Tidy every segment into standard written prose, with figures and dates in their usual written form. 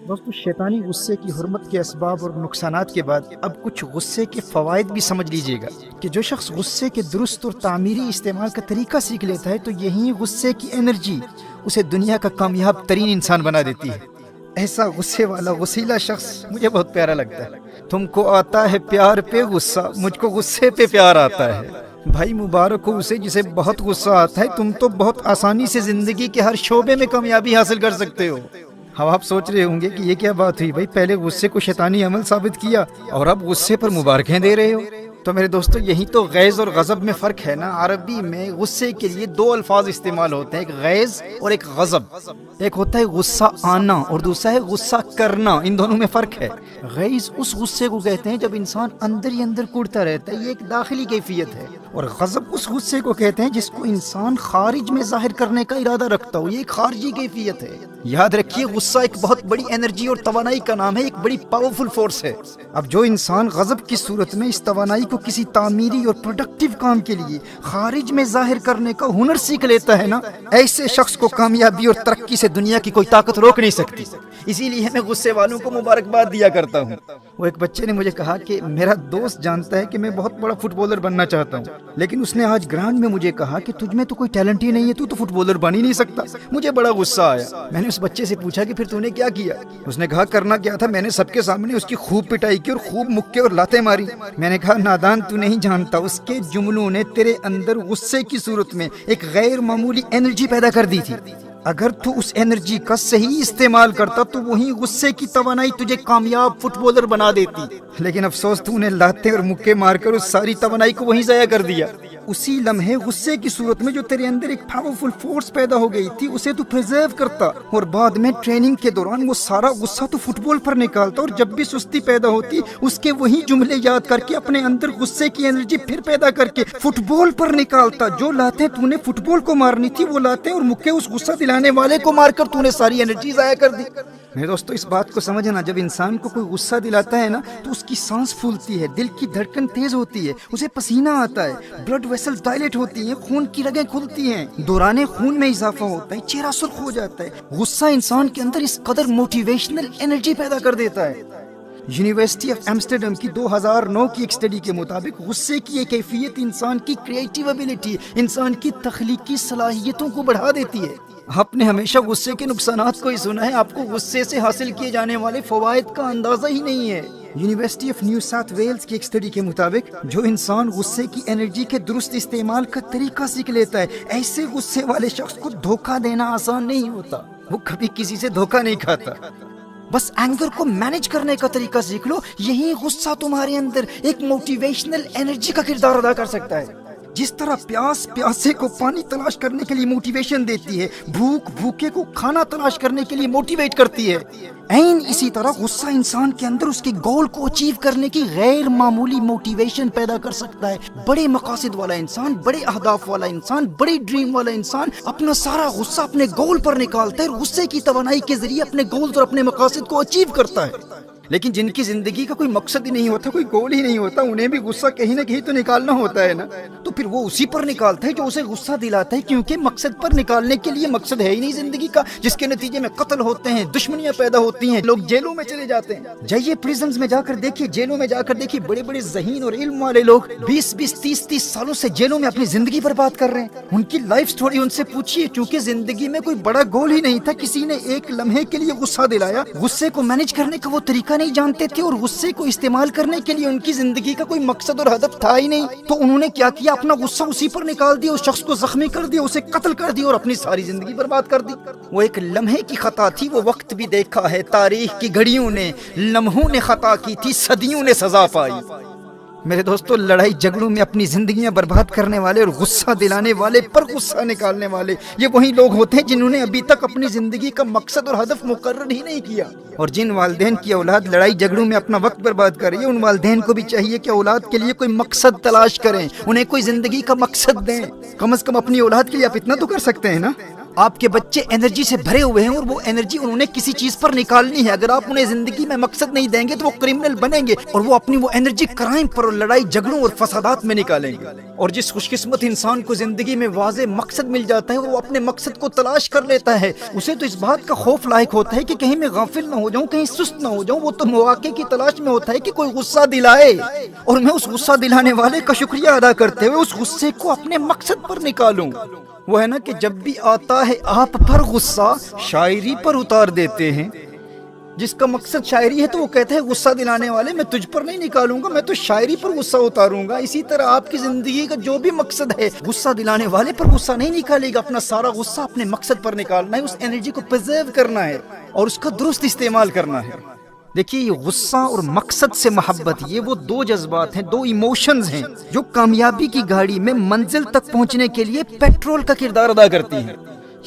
دوستو شیطانی غصے کی حرمت کے اسباب اور نقصانات کے بعد اب کچھ غصے کے فوائد بھی سمجھ لیجئے گا کہ جو شخص غصے کے درست اور تعمیری استعمال کا طریقہ سیکھ لیتا ہے تو یہی غصے کی انرجی اسے دنیا کا کامیاب ترین انسان بنا دیتی ہے۔ ایسا غصے والا غسیلا شخص مجھے بہت پیارا لگتا ہے۔ تم کو آتا ہے پیار پہ غصہ، مجھ کو غصے پہ پیار آتا ہے۔ بھائی مبارک ہو اسے جسے بہت غصہ آتا ہے، تم تو بہت آسانی سے زندگی کے ہر شعبے میں کامیابی حاصل کر سکتے ہو۔ اب آپ سوچ رہے ہوں گے کہ یہ کیا بات ہوئی بھائی، پہلے غصے کو شیطانی عمل ثابت کیا اور اب غصے پر مبارکیں دے رہے ہو۔ تو میرے دوستو یہی تو غیظ اور غضب میں فرق ہے نا۔ عربی میں غصے کے لیے دو الفاظ استعمال ہوتے ہیں، ایک غیظ اور ایک غضب۔ ایک ہوتا ہے غصہ آنا اور دوسرا ہے غصہ کرنا، ان دونوں میں فرق ہے۔ غیظ اس غصے کو کہتے ہیں جب انسان اندر ہی اندر کوڑتا رہتا ہے، یہ ایک داخلی کیفیت ہے، اور غضب اس غصے کو کہتے ہیں جس کو انسان خارج میں ظاہر کرنے کا ارادہ رکھتا ہو، یہ ایک خارجی کیفیت ہے۔ یاد رکھیے غصہ ایک بہت بڑی انرجی اور توانائی کا نام ہے، ایک بڑی پاورفل فورس ہے۔ اب جو انسان غضب کی صورت میں اس توانائی کو کسی تعمیری اور پروڈکٹیو کام کے لیے خارج میں ظاہر کرنے کا ہنر سیکھ لیتا ہے نا، ایسے شخص کو کامیابی اور ترقی سے دنیا کی کوئی طاقت روک نہیں سکتی۔ اسی لیے میں غصے والوں کو مبارکباد دیا کرتا ہوں۔ وہ ایک بچے نے مجھے کہا کہ میرا دوست جانتا ہے کہ میں بہت بڑا فٹ بالر بننا چاہتا ہوں، لیکن اس نے آج گراؤنڈ میں مجھے کہا کہ تجھ میں تو کوئی ٹیلنٹ ہی نہیں ہے، تو فٹ بالر بن ہی نہیں سکتا۔ مجھے بڑا غصہ آیا۔ میں نے اس بچے سے پوچھا کہ پھر تو نے کیا کیا؟ اس نے کہا کرنا کیا تھا، میں نے سب کے سامنے اس کی خوب پٹائی کی اور خوب مکے اور لاتیں ماری۔ میں نے کہا نادان تو نہیں جانتا، اس کے جملوں نے تیرے اندر غصے کی صورت میں ایک غیر معمولی انرجی پیدا کر دی تھی۔ اگر تو اس انرجی کا صحیح استعمال کرتا تو وہی غصے کی توانائی تجھے کامیاب فٹ بالر بنا دیتی، لیکن افسوس تو نے لاتے اور مکے مار کر اس ساری توانائی کو وہیں ضائع کر دیا۔ اسی لمحے غصے کی صورت میں جو تیرے اندر ایک پاورفل فورس پیدا ہو گئی تھی اسے تو پریزرو کرتا، اور بعد میں ٹریننگ کے دوران وہ سارا غصہ تو فٹ بال پر نکالتا، اور جب بھی سستی پیدا ہوتی اس کے وہی جملے یاد کر کے اپنے اندر غصے کی انرجی پھر پیدا کر کے فٹ بال پر نکالتا۔ جو لاتیں تو نے فٹ بال کو مارنی تھی وہ لاتیں اور مکے اس غصہ دلانے والے کو مار کر تو نے ساری انرجی ضائع کر دی۔ میرے دوستو اس بات کو سمجھنا، جب انسان کو کوئی غصہ دلاتا ہے نا تو اس کی سانس پھولتی ہے، دل کی دھڑکن تیز ہوتی ہے، اسے پسینہ آتا ہے، بلڈ ویسلز ڈائلیٹ ہوتی ہیں، خون کی رگیں کھلتی ہیں، دوران خون میں اضافہ ہوتا ہے، چہرہ سرخ ہو جاتا ہے۔ غصہ انسان کے اندر اس قدر موٹیویشنل انرجی پیدا کر دیتا ہے۔ یونیورسٹی آف ایمسٹرڈم کی 2009 کی ایک اسٹڈی کے مطابق غصے کی ایک کیفیت انسان کی کریٹیو ایبیلٹی، انسان کی تخلیقی صلاحیتوں کو بڑھا دیتی ہے۔ آپ نے ہمیشہ غصے کے نقصانات کو ہی سنا ہے، آپ کو غصے سے حاصل کیے جانے والے فوائد کا اندازہ ہی نہیں ہے۔ University of New South Wales کی ایک اسٹڈی کے مطابق جو انسان غصے کی انرجی کے درست استعمال کا طریقہ سیکھ لیتا ہے، ایسے غصے والے شخص کو دھوکہ دینا آسان نہیں ہوتا، وہ کبھی کسی سے دھوکہ نہیں کھاتا۔ بس اینگر کو مینج کرنے کا طریقہ سیکھ لو، یہی غصہ تمہارے اندر ایک موٹیویشنل انرجی کا کردار ادا کر سکتا ہے۔ جس طرح پیاس پیاسے کو پانی تلاش کرنے کے لیے موٹیویشن دیتی ہے، بھوک بھوکے کو کھانا تلاش کرنے کے لیے موٹیویٹ کرتی ہے، عین اسی طرح غصہ انسان کے اندر اس کے گول کو اچیو کرنے کی غیر معمولی موٹیویشن پیدا کر سکتا ہے۔ بڑے مقاصد والا انسان، بڑے اہداف والا انسان، بڑی ڈریم والا انسان اپنا سارا غصہ اپنے گول پر نکالتا ہے اور غصے کی توانائی کے ذریعے اپنے گولز اور اپنے مقاصد کو اچیو کرتا ہے۔ لیکن جن کی زندگی کا کوئی مقصد ہی نہیں ہوتا، کوئی گول ہی نہیں ہوتا، انہیں بھی غصہ کہیں نہ کہیں تو نکالنا ہوتا ہے نا، تو پھر وہ اسی پر نکالتا ہے جو اسے غصہ دلاتا ہے، کیونکہ مقصد پر نکالنے کے لیے مقصد ہے ہی نہیں زندگی کا، جس کے نتیجے میں قتل ہوتے ہیں، دشمنیاں پیدا ہوتی ہیں، لوگ جیلوں میں چلے جاتے ہیں۔ جائیے پریزنز میں جا کر دیکھیے، جیلوں میں جا کر دیکھیے، بڑے بڑے ذہین اور علم والے لوگ 20 30 سالوں سے جیلوں میں اپنی زندگی برباد کر رہے ہیں۔ ان کی لائف سٹوری ان سے پوچھیے، کیونکہ زندگی میں کوئی بڑا گول ہی نہیں تھا، کسی نے ایک لمحے کے لیے غصہ دلایا، غصے کو مینج کرنے کا وہ طریقہ نہیں جانتے تھے، اور غصے کو استعمال کرنے کے لیے ان کی زندگی کا کوئی مقصد اور ہدف تھا ہی نہیں، تو انہوں نے کیا کیا، اپنا غصہ اسی پر نکال دیا، اس شخص کو زخمی کر دیا، اسے قتل کر دیا اور اپنی ساری زندگی برباد کر دی۔ وہ ایک لمحے کی خطا تھی، وہ وقت بھی دیکھا ہے تاریخ کی گھڑیوں نے، لمحوں نے خطا کی تھی، صدیوں نے سزا پائی۔ میرے دوستو لڑائی جھگڑوں میں اپنی زندگیاں برباد کرنے والے اور غصہ دلانے والے پر غصہ نکالنے والے یہ وہی لوگ ہوتے ہیں جنہوں نے ابھی تک اپنی زندگی کا مقصد اور ہدف مقرر ہی نہیں کیا۔ اور جن والدین کی اولاد لڑائی جھگڑوں میں اپنا وقت برباد کر رہی ہے، ان والدین کو بھی چاہیے کہ اولاد کے لیے کوئی مقصد تلاش کریں، انہیں کوئی زندگی کا مقصد دیں۔ کم از کم اپنی اولاد کے لیے آپ اتنا تو کر سکتے ہیں نا۔ آپ کے بچے انرجی سے بھرے ہوئے ہیں اور وہ انرجی انہوں نے کسی چیز پر نکالنی ہے. اگر آپ انہیں زندگی میں مقصد نہیں دیں گے تو وہ کرمنل بنیں گے اور وہ اپنی وہ انرجی کرائم پر اور لڑائی جھگڑوں اور فسادات میں نکالیں گے. اور جس خوش قسمت انسان کو زندگی میں واضح مقصد مل جاتا ہے اور وہ اپنے مقصد کو تلاش کر لیتا ہے، اسے تو اس بات کا خوف لاحق ہوتا ہے کہ کہیں میں غافل نہ ہو جاؤں، کہیں سست نہ ہو جاؤں. وہ تو مواقع کی تلاش میں ہوتا ہے کہ کوئی غصہ دلائے اور میں اس غصہ دلانے والے کا شکریہ ادا کرتے ہوئے اس غصے کو اپنے مقصد پر نکالوں. وہ ہے نا کہ جب بھی آتا ہے آپ پر غصہ شاعری پر اتار دیتے ہیں. جس کا مقصد شاعری ہے تو وہ کہتا ہے غصہ دلانے والے میں تجھ پر نہیں نکالوں گا، میں تو شاعری پر غصہ اتاروں گا. اسی طرح آپ کی زندگی کا جو بھی مقصد ہے غصہ دلانے والے پر غصہ نہیں نکالے گا، اپنا سارا غصہ اپنے مقصد پر نکالنا ہے، اس انرجی کو پرزرو کرنا ہے اور اس کا درست استعمال کرنا ہے. دیکھیے یہ غصہ اور مقصد سے محبت، یہ وہ دو جذبات ہیں، دو ایموشنز ہیں جو کامیابی کی گاڑی میں منزل تک پہنچنے کے لیے پیٹرول کا کردار ادا کرتی ہیں.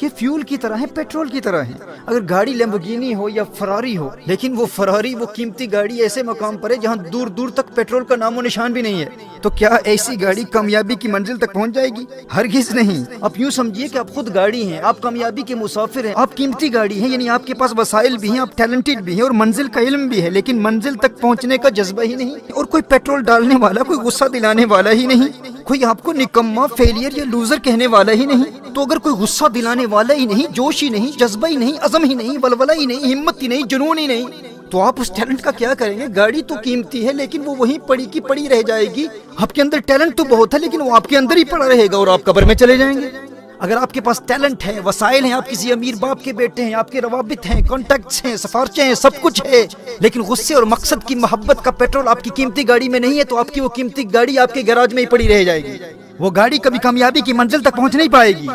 یہ فیول کی طرح ہے، پیٹرول کی طرح ہے. اگر گاڑی لیمبورگینی ہو یا فراری ہو، لیکن وہ فراری وہ قیمتی گاڑی ایسے مقام پر ہے جہاں دور دور تک پیٹرول کا نام و نشان بھی نہیں ہے، تو کیا ایسی گاڑی کامیابی کی منزل تک پہنچ جائے گی؟ ہرگز نہیں. آپ یوں سمجھیے کہ آپ خود گاڑی ہیں، آپ کامیابی کے مسافر ہیں، آپ قیمتی گاڑی ہیں، یعنی آپ کے پاس وسائل بھی ہیں، آپ ٹیلنٹڈ بھی ہیں اور منزل کا علم بھی ہے، لیکن منزل تک پہنچنے کا جذبہ ہی نہیں اور کوئی پیٹرول ڈالنے والا، کوئی غصہ دلانے والا ہی نہیں، کوئی آپ کو نکما، فیلئر یا لوزر کہنے والا ہی نہیں. تو اگر کوئی غصہ دلانے والا ہی نہیں، جوش ہی نہیں، جذبہ ہی نہیں، عزم ہی نہیں، ولولہ ہی نہیں، ہمت ہی نہیں، جنون ہی نہیں، تو آپ اس ٹیلنٹ کا کیا کریں گے؟ گاڑی تو قیمتی ہے لیکن وہ وہیں پڑی کی پڑی رہ جائے گی. آپ کے اندر ٹیلنٹ تو بہت ہے لیکن وہ آپ کے اندر ہی پڑا رہے گا اور آپ قبر میں چلے جائیں گے. اگر آپ کے پاس ٹیلنٹ ہے، وسائل ہیں، آپ کسی امیر باپ کے بیٹے ہیں، آپ کے روابط ہیں، کانٹیکٹس ہیں، سفارشیں ہیں، سب کچھ ہے، لیکن غصے اور مقصد کی محبت کا پیٹرول آپ کی قیمتی گاڑی میں نہیں ہے، تو آپ کی وہ قیمتی گاڑی آپ کے گیراج میں ہی پڑی رہ جائے گی. وہ گاڑی کبھی کامیابی کی منزل تک پہنچ نہیں پائے گی.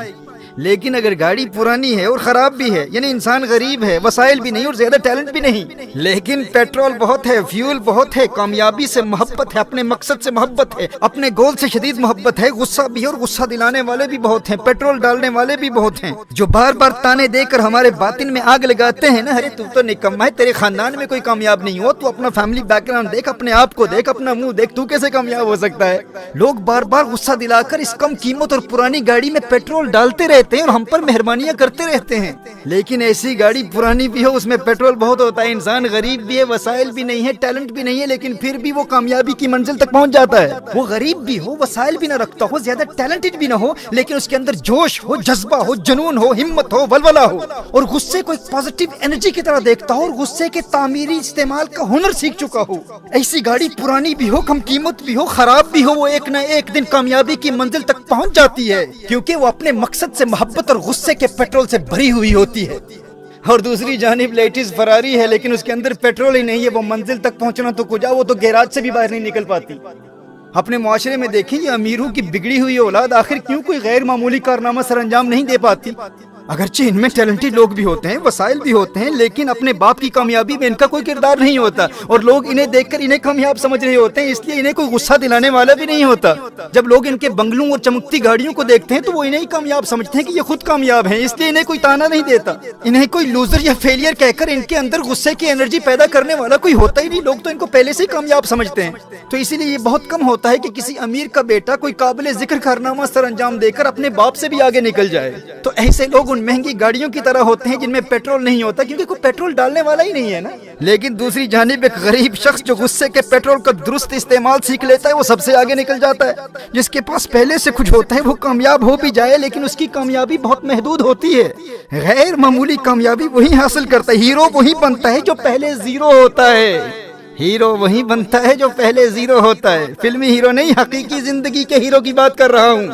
لیکن اگر گاڑی پرانی ہے اور خراب بھی ہے، یعنی انسان غریب ہے، وسائل بھی نہیں اور زیادہ ٹیلنٹ بھی نہیں، لیکن پیٹرول بہت ہے، فیول بہت ہے، کامیابی سے محبت ہے، اپنے مقصد سے محبت ہے، اپنے گول سے شدید محبت ہے، غصہ بھی ہے اور غصہ دلانے والے بھی بہت ہیں، پیٹرول ڈالنے والے بھی بہت ہیں، جو بار بار تانے دے کر ہمارے باطن میں آگ لگاتے ہیں نا، ارے تو نکما ہے، تیرے خاندان میں کوئی کامیاب نہیں ہوا، تو اپنا فیملی بیک گراؤنڈ دیکھ، اپنے آپ کو دیکھ، اپنا منہ دیکھ، تو کیسے کامیاب ہو سکتا ہے؟ لوگ بار بار غصہ دلا کر اس کم قیمت اور پرانی گاڑی میں پیٹرول ڈالتے رہتے ہیں اور ہم پر مہربانیاں کرتے رہتے ہیں، لیکن ایسی گاڑی پرانی بھی ہو، اس میں پیٹرول بہت ہوتا ہے، انسان غریب بھی ہے، وسائل بھی نہیں ہے، ٹیلنٹ بھی نہیں ہے، لیکن پھر بھی وہ کامیابی کی منزل تک پہنچ جاتا ہے. وہ غریب بھی ہو، وسائل بھی نہ رکھتا ہو، زیادہ ٹیلنٹڈ بھی نہ ہو، لیکن اس کے اندر جوش ہو، جذبہ ہو، جنون ہو، ہمت ہو، ولولہ ہو اور غصے کو ایک پازیٹیو انرجی کی طرح دیکھتا ہو اور غصے کے تعمیری استعمال کا ہنر سیکھ چکا ہو. ایسی گاڑی پرانی بھی ہو، کم قیمت بھی ہو، خراب بھی ہو، وہ ایک نہ ایک دن کامیابی کی منزل تک پہنچ جاتی ہے، کیونکہ وہ اپنے مقصد سے محبت اور غصے کے پیٹرول سے بھری ہوئی ہوتی ہے. اور دوسری جانب لیٹس فراری ہے لیکن اس کے اندر پیٹرول ہی نہیں ہے، وہ منزل تک پہنچنا تو کجا، وہ تو گیراج سے بھی باہر نہیں نکل پاتی. اپنے معاشرے میں دیکھیں یہ امیروں کی بگڑی ہوئی اولاد آخر کیوں کوئی غیر معمولی کارنامہ سر انجام نہیں دے پاتی؟ اگرچہ ان میں ٹیلنٹڈ لوگ بھی ہوتے ہیں، وسائل بھی ہوتے ہیں، لیکن اپنے باپ کی کامیابی میں ان کا کوئی کردار نہیں ہوتا اور لوگ انہیں دیکھ کر انہیں کامیاب سمجھ رہے ہوتے ہیں، اس لیے انہیں کوئی غصہ دلانے والا بھی نہیں ہوتا. جب لوگ ان کے بنگلوں اور چمکتی گاڑیوں کو دیکھتے ہیں تو وہ انہیں ہی کامیاب سمجھتے ہیں کہ یہ خود کامیاب ہیں، اس لیے انہیں کوئی تانا نہیں دیتا. انہیں کوئی لوزر یا فیلئر کہہ کر ان کے اندر غصے کی انرجی پیدا کرنے والا کوئی ہوتا ہی نہیں، لوگ تو ان کو پہلے سے ہی کامیاب سمجھتے ہیں. تو اسی لیے یہ بہت کم ہوتا ہے کہ کسی امیر کا بیٹا کوئی قابل ذکر کارنامہ سر انجام دے کر اپنے باپ سے بھی آگے نکل جائے. تو ایسے لوگ ان مہنگی گاڑیوں کی طرح ہوتے ہیں جن میں پیٹرول نہیں ہوتا، کیونکہ کوئی پیٹرول ڈالنے والا ہی نہیں ہے نا. لیکن دوسری جانب ایک غریب شخص جو غصے کے پیٹرول کا درست استعمال سیکھ لیتا ہے وہ سب سے آگے نکل جاتا ہے. جس کے پاس پہلے سے کچھ ہوتا ہے وہ کامیاب ہو بھی جائے لیکن اس کی کامیابی بہت محدود ہوتی ہے. غیر معمولی کامیابی وہی حاصل کرتا ہے، ہیرو وہی بنتا ہے جو پہلے زیرو ہوتا ہے. ہیرو وہی بنتا ہے جو پہلے زیرو ہوتا ہے. فلمی ہیرو نہیں، حقیقی زندگی کے ہیرو کی بات کر رہا ہوں.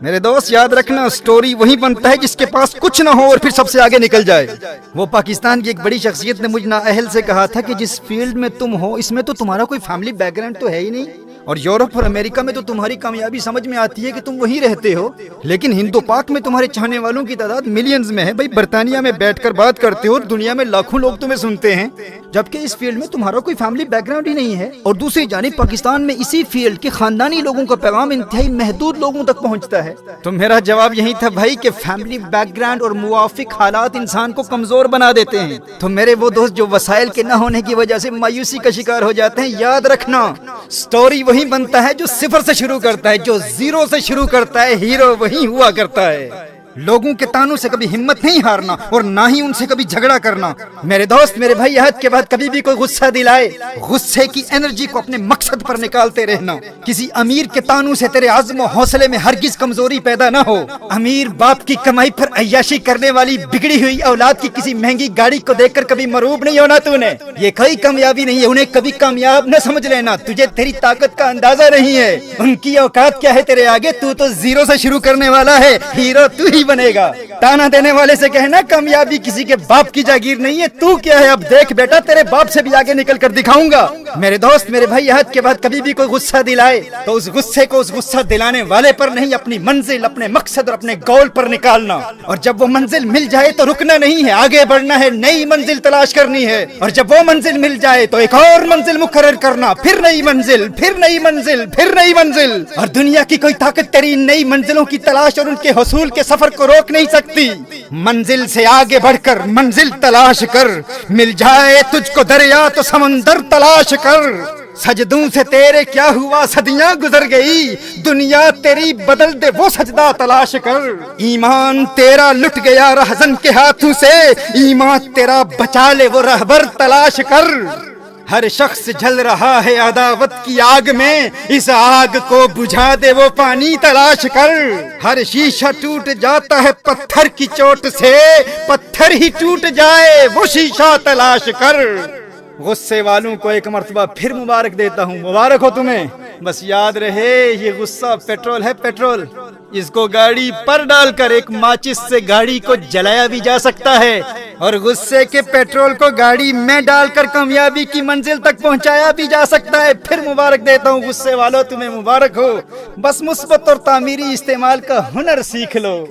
میرے دوست یاد رکھنا، سٹوری وہی بنتا ہے جس کے پاس کچھ نہ ہو اور پھر سب سے آگے نکل جائے. وہ پاکستان کی ایک بڑی شخصیت نے مجھ نااہل سے کہا تھا کہ جس فیلڈ میں تم ہو اس میں تو تمہارا کوئی فیملی بیک گراؤنڈ تو ہے ہی نہیں، اور یورپ اور امریکہ میں تو تمہاری کامیابی سمجھ میں آتی ہے کہ تم وہیں رہتے ہو، لیکن ہند و پاک میں تمہارے چاہنے والوں کی تعداد ملینز میں ہے. بھائی برطانیہ میں بیٹھ کر بات کرتے ہو اور دنیا میں لاکھوں لوگ تمہیں سنتے ہیں، جبکہ اس فیلڈ میں تمہارا کوئی فیملی بیک گراؤنڈ ہی نہیں ہے. اور دوسری جانب پاکستان میں اسی فیلڈ کے خاندانی لوگوں کا پیغام انتہائی محدود لوگوں تک پہنچتا ہے. تو میرا جواب یہی تھا بھائی کہ فیملی بیک گراؤنڈ اور موافق حالات انسان کو کمزور بنا دیتے ہیں. تو میرے وہ دوست جو وسائل کے نہ ہونے کی وجہ سے مایوسی کا شکار ہو جاتے ہیں، یاد رکھنا سٹوری وہی بنتا ہے جو صفر سے شروع کرتا ہے، جو زیرو سے شروع کرتا ہے ہیرو وہی ہوا کرتا ہے. لوگوں کے تانوں سے کبھی ہمت نہیں ہارنا اور نہ ہی ان سے کبھی جھگڑا کرنا۔ میرے دوست میرے بھائی، حد کے بعد کبھی بھی کوئی غصہ دلائے، غصے کی انرجی کو اپنے مقصد پر نکالتے رہنا۔ کسی امیر کے تانوں سے تیرے عزم و حوصلے میں ہرگز کمزوری پیدا نہ ہو۔ امیر باپ کی کمائی پر عیاشی کرنے والی بگڑی ہوئی اولاد کی کسی مہنگی گاڑی کو دیکھ کر کبھی مروب نہیں ہونا تو نے۔ یہ کوئی کامیابی نہیں ہے، انہیں کبھی کامیاب نہ سمجھ لینا، تجھے تیری طاقت کا اندازہ نہیں ہے۔ ان کی اوقات کیا ہے تیرے آگے، تو زیرو سے شروع کرنے والا ہے، ہیرو تو ہی بنے گا۔ تانا دینے والے سے کہنا کامیابی کسی کے باپ کی جاگیر نہیں ہے، تو کیا ہے، اب دیکھ بیٹا تیرے باپ سے بھی آگے نکل کر دکھاؤں گا۔ میرے دوست میرے بھائی، حد کے بعد کبھی بھی کوئی غصہ دلائے تو اس غصے کو اس غصہ دلانے والے پر نہیں، اپنی منزل، اپنے مقصد اور اپنے گول پر نکالنا۔ اور جب وہ منزل مل جائے تو رکنا نہیں ہے، آگے بڑھنا ہے، نئی منزل تلاش کرنی ہے۔ اور جب وہ منزل مل جائے تو ایک اور منزل مقرر کرنا، پھر نئی منزل، پھر نئی منزل، پھر نئی منزل۔ اور دنیا کی کوئی طاقت تیری نئی منزلوں کی تلاش اور ان کے حصول کے سفر کو روک نہیں سکتی۔ منزل سے آگے بڑھ کر منزل تلاش کر، مل جائے تجھ کو دریا تو سمندر تلاش کر۔ سجدوں سے تیرے کیا ہوا، صدیاں گزر گئی، دنیا تیری بدل دے وہ سجدہ تلاش کر۔ ایمان تیرا لٹ گیا رہزن کے ہاتھوں سے، ایمان تیرا بچا لے وہ رہبر تلاش کر۔ ہر شخص جل رہا ہے عداوت کی آگ میں، اس آگ کو بجھا دے وہ پانی تلاش کر۔ ہر شیشہ ٹوٹ جاتا ہے پتھر کی چوٹ سے، پتھر ہی ٹوٹ جائے وہ شیشہ تلاش کر۔ غصے والوں کو ایک مرتبہ پھر مبارک دیتا ہوں، مبارک ہو تمہیں۔ بس یاد رہے یہ غصہ پیٹرول ہے، پیٹرول، اس کو گاڑی پر ڈال کر ایک ماچس سے گاڑی کو جلایا بھی جا سکتا ہے، اور غصے کے پیٹرول کو گاڑی میں ڈال کر کامیابی کی منزل تک پہنچایا بھی جا سکتا ہے۔ پھر مبارک دیتا ہوں غصے والوں، تمہیں مبارک ہو۔ بس مثبت اور تعمیری استعمال کا ہنر سیکھ لو۔